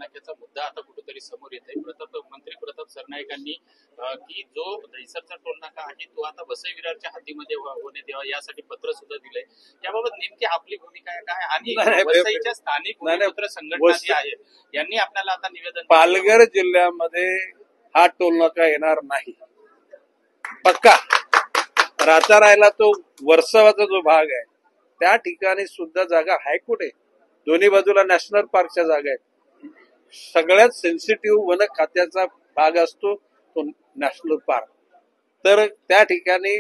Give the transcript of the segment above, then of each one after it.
नाक्याचा मुद्दा आता कुठेतरी समोर येत आहे। मंत्री प्रताप सरनाईकांनी की जो दहिसरचा टोल नाका आहे तो आता वसई विरारच्या हद्दीमध्ये होणे देवा यासाठी पत्र सुद्धा दिलंय। त्याबाबत नेमकी आपली भूमिका काय आणि वसईच्या स्थानिक भूमिपुत्र संघटना जी आहे यांनी आपल्याला आता निवेदन पालघर जिल्ह्यामध्ये हा टोल नाका येणार नाही पक्का। राहता राहिला तो वर्सोवाचा जो भाग आहे त्या ठिकाणी सुद्धा जागा आहे कुठे, दोन्ही बाजूला नॅशनल पार्कच्या जागा आहेत। सगळ्यात सेन्सिटिव्ह वन खात्याचा भाग असतो तो नॅशनल पार्क। तर त्या ठिकाणी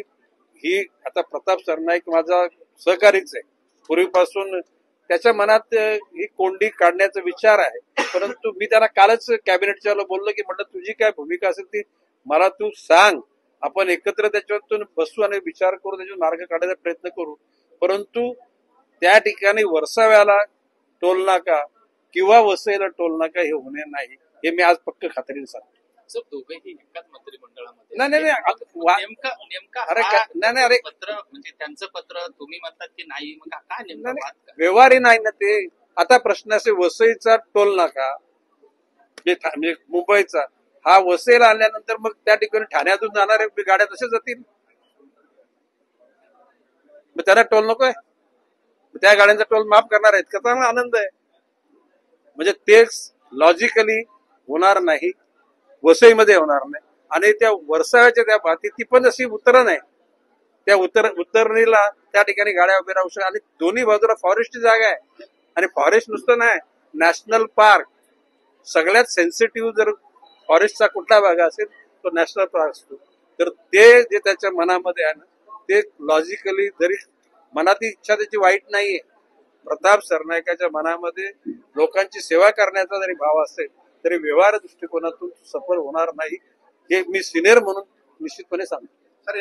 ही आता प्रताप सरनाईक माझा सहकारीच आहे, पूर्वीपासून त्याच्या मनात ही कोंडी काढण्याचा विचार आहे। परंतु मी त्याला कालच कॅबिनेटच्या बोललो की म्हटलं तुझी काय भूमिका असेल ती मला तू सांग, आपण एकत्र त्याच्यातून बसू आणि विचार करू, त्याच्यातून मार्ग काढायचा प्रयत्न करू। परंतु त्या ठिकाणी वर्साव्याला टोल नाका किंवा वसईला टोल नाका हे होणे नाही, हे मी आज पक्क खात्रीने सांगतो। दोघेही एकाच मंत्रिमंडळामध्ये अरे पत्र म्हणजे त्यांचं पत्र तुम्ही म्हणतात की नाही, मग काय नेमकं व्यवहारही नाही ना ते। आता प्रश्न असे वसईचा टोल नाका म्हणजे मुंबईचा हा वसईला आल्यानंतर मग त्या ठिकाणी ठाण्यातून जाणाऱ्या गाड्या तशा जातील, मग त्याला टोल नकोय, त्या गाड्यांचा टोल माफ करणार आहेत का? चांगला आनंद आहे। म्हणजे तेच लॉजिकली होणार नाही, वसईमध्ये होणार नाही। आणि त्या वर्साव्याच्या त्या भाती ती पण अशी उतरण आहे, त्या उतरणीला त्या ठिकाणी गाड्या उभ्या राहू शकतात। आणि दोन्ही बाजूला फॉरेस्टची जागा आहे, आणि फॉरेस्ट नुसतं नाही, नॅशनल पार्क सगळ्यात सेन्सिटिव्ह जर फॉरेस्टचा कुठला भाग असेल तो नॅशनल पार्क असतो। तर ते जे त्याच्या मनामध्ये आहे ना ते लॉजिकली, जरी मनात इच्छा त्याची वाईट नाहीये, प्रताप सरनाईकाच्या मनामध्ये लोकांची सेवा करण्याचा जरी भाव असेल तरी व्यवहार दृष्टिकोनातून सफल होणार नाही, हे मी सिनियर म्हणून निश्चितपणे सांगतो।